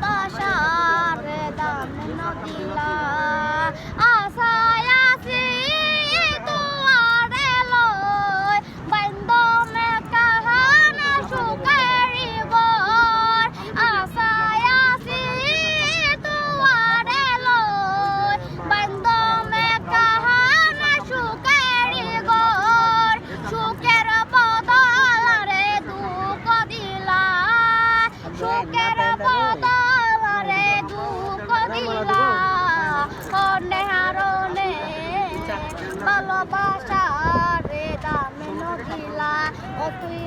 ভালোবাসার দাম নদিলা আশায় আছি দুয়ারে লই বান্ধমে কাহান সুখেরি বর আশায় আছি দুয়ারে লই বান্ধমে কাহান সুখেরি গর সুখের বদল রে দুঃখ দিলা সুখের বদল রে দুঃখ দিলা অনে হারনে ভালোবাসা রে দাম নদিলা ও তুই